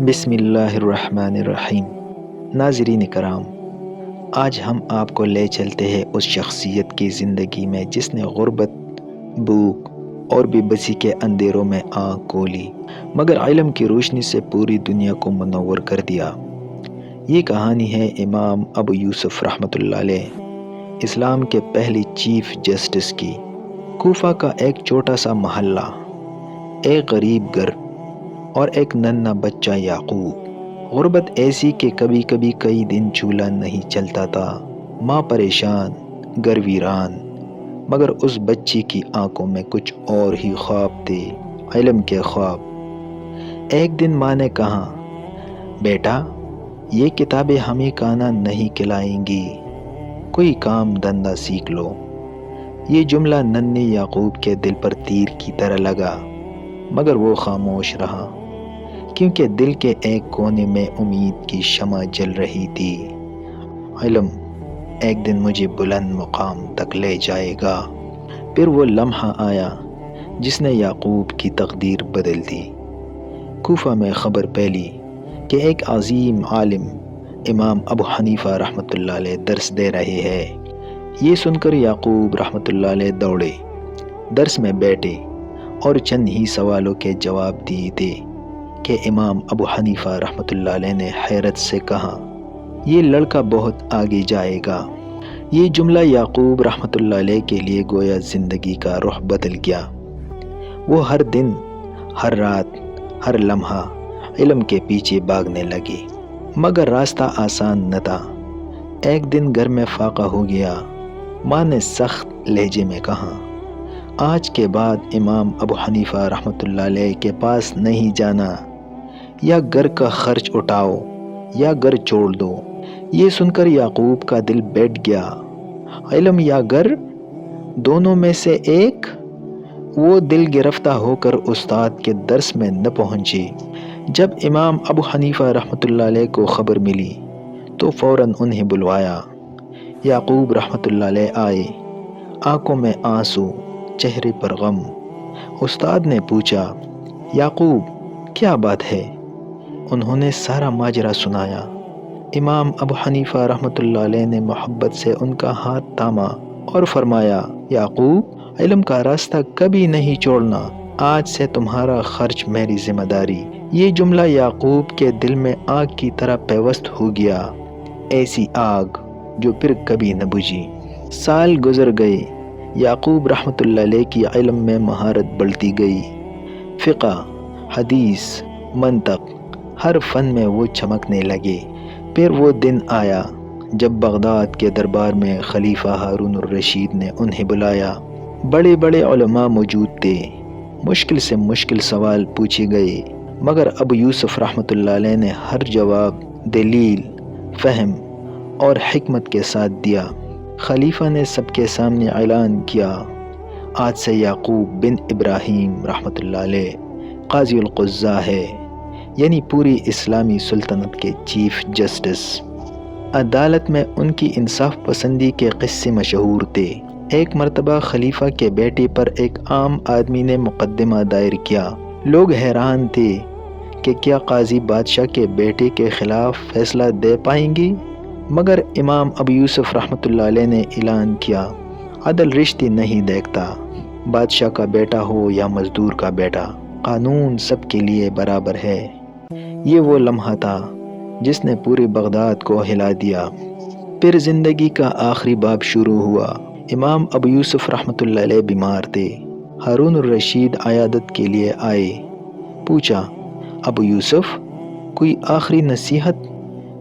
بسم اللہ الرحمن الرحیم۔ ناظرین کرام، آج ہم آپ کو لے چلتے ہیں اس شخصیت کی زندگی میں جس نے غربت، بھوک اور بے بسی کے اندھیروں میں آنکھ کھولی مگر علم کی روشنی سے پوری دنیا کو منور کر دیا۔ یہ کہانی ہے امام ابو یوسف رحمۃ اللہ علیہ، اسلام کے پہلی چیف جسٹس کی۔ کوفہ کا ایک چھوٹا سا محلہ، ایک غریب گھر اور ایک ننھا بچہ یعقوب۔ غربت ایسی کہ کبھی کبھی کئی دن چولہا نہیں چلتا تھا، ماں پریشان، گھر ویران، مگر اس بچی کی آنکھوں میں کچھ اور ہی خواب تھے، علم کے خواب۔ ایک دن ماں نے کہا، بیٹا یہ کتابیں ہمیں کھانا نہیں کھلائیں گی، کوئی کام دھندا سیکھ لو۔ یہ جملہ ننھے یعقوب کے دل پر تیر کی طرح لگا، مگر وہ خاموش رہا، کیونکہ دل کے ایک کونے میں امید کی شمع جل رہی تھی۔ علم ایک دن مجھے بلند مقام تک لے جائے گا۔ پھر وہ لمحہ آیا جس نے یعقوب کی تقدیر بدل دی۔ کوفہ میں خبر پھیلی کہ ایک عظیم عالم امام ابو حنیفہ رحمۃ اللہ علیہ درس دے رہے ہیں۔ یہ سن کر یعقوب رحمۃ اللہ علیہ دوڑے، درس میں بیٹھے اور چند ہی سوالوں کے جواب دیے تھے کہ امام ابو حنیفہ رحمۃ اللہ علیہ نے حیرت سے کہا، یہ لڑکا بہت آگے جائے گا۔ یہ جملہ یعقوب رحمۃ اللہ علیہ کے لیے گویا زندگی کا رخ بدل گیا۔ وہ ہر دن، ہر رات، ہر لمحہ علم کے پیچھے بھاگنے لگے، مگر راستہ آسان نہ تھا۔ ایک دن گھر میں فاقہ ہو گیا۔ ماں نے سخت لہجے میں کہا، آج کے بعد امام ابو حنیفہ رحمۃ اللہ علیہ کے پاس نہیں جانا، یا گھر کا خرچ اٹھاؤ یا گھر چھوڑ دو۔ یہ سن کر یعقوب کا دل بیٹھ گیا، علم یا گھر، دونوں میں سے ایک۔ وہ دل گرفتہ ہو کر استاد کے درس میں نہ پہنچے۔ جب امام ابو حنیفہ رحمۃ اللہ علیہ کو خبر ملی تو فوراً انہیں بلوایا۔ یعقوب رحمۃ اللہ علیہ آئے، آنکھوں میں آنسو، چہرے پر غم۔ استاد نے پوچھا، یعقوب کیا بات ہے؟ انہوں نے سارا ماجرا سنایا۔ امام ابو حنیفہ رحمۃ اللہ علیہ نے محبت سے ان کا ہاتھ تھاما اور فرمایا، یعقوب علم کا راستہ کبھی نہیں چھوڑنا، آج سے تمہارا خرچ میری ذمہ داری۔ یہ جملہ یعقوب کے دل میں آگ کی طرح پیوست ہو گیا، ایسی آگ جو پھر کبھی نہ بجھی۔ سال گزر گئے، یعقوب رحمۃ اللہ علیہ کی علم میں مہارت بڑھتی گئی۔ فقہ، حدیث، منطق، ہر فن میں وہ چمکنے لگے۔ پھر وہ دن آیا جب بغداد کے دربار میں خلیفہ ہارون الرشید نے انہیں بلایا۔ بڑے بڑے علماء موجود تھے، مشکل سے مشکل سوال پوچھے گئے، مگر ابو یوسف رحمۃ اللہ علیہ نے ہر جواب دلیل، فہم اور حکمت کے ساتھ دیا۔ خلیفہ نے سب کے سامنے اعلان کیا، آج سے یعقوب بن ابراہیم رحمۃ اللہ علیہ قاضی القضاء ہے، یعنی پوری اسلامی سلطنت کے چیف جسٹس۔ عدالت میں ان کی انصاف پسندی کے قصے مشہور تھے۔ ایک مرتبہ خلیفہ کے بیٹے پر ایک عام آدمی نے مقدمہ دائر کیا۔ لوگ حیران تھے کہ کیا قاضی بادشاہ کے بیٹے کے خلاف فیصلہ دے پائیں گے، مگر امام ابو یوسف رحمۃ اللہ علیہ نے اعلان کیا، عدل رشتے نہیں دیکھتا، بادشاہ کا بیٹا ہو یا مزدور کا بیٹا، قانون سب کے لیے برابر ہے۔ یہ وہ لمحہ تھا جس نے پورے بغداد کو ہلا دیا۔ پھر زندگی کا آخری باب شروع ہوا۔ امام ابو یوسف رحمۃ اللہ علیہ بیمار تھے۔ ہارون الرشید عیادت کے لیے آئے۔ پوچھا، ابو یوسف کوئی آخری نصیحت؟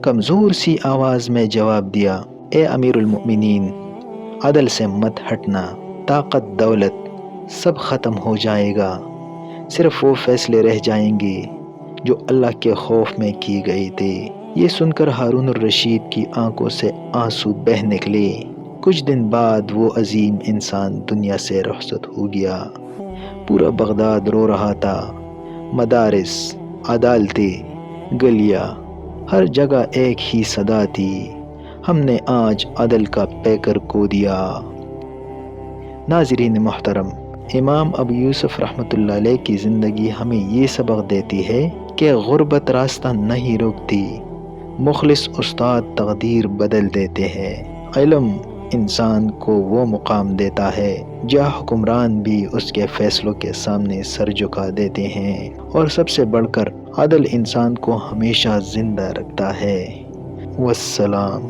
کمزور سی آواز میں جواب دیا، اے امیر المؤمنین، عدل سے مت ہٹنا، طاقت دولت سب ختم ہو جائے گا، صرف وہ فیصلے رہ جائیں گے جو اللہ کے خوف میں کی گئے تھے۔ یہ سن کر ہارون الرشید کی آنکھوں سے آنسو بہہ نکلے۔ کچھ دن بعد وہ عظیم انسان دنیا سے رخصت ہو گیا۔ پورا بغداد رو رہا تھا۔ مدارس، عدالتیں، گلیاں، ہر جگہ ایک ہی صدا تھی، ہم نے آج عدل کا پیکر کھو دیا۔ ناظرین محترم، امام ابو یوسف رحمۃ اللہ علیہ کی زندگی ہمیں یہ سبق دیتی ہے کہ غربت راستہ نہیں روکتی، مخلص استاد تقدیر بدل دیتے ہیں۔ علم انسان کو وہ مقام دیتا ہے جہاں حکمران بھی اس کے فیصلوں کے سامنے سر جھکا دیتے ہیں، اور سب سے بڑھ کر عدل انسان کو ہمیشہ زندہ رکھتا ہے۔ والسلام۔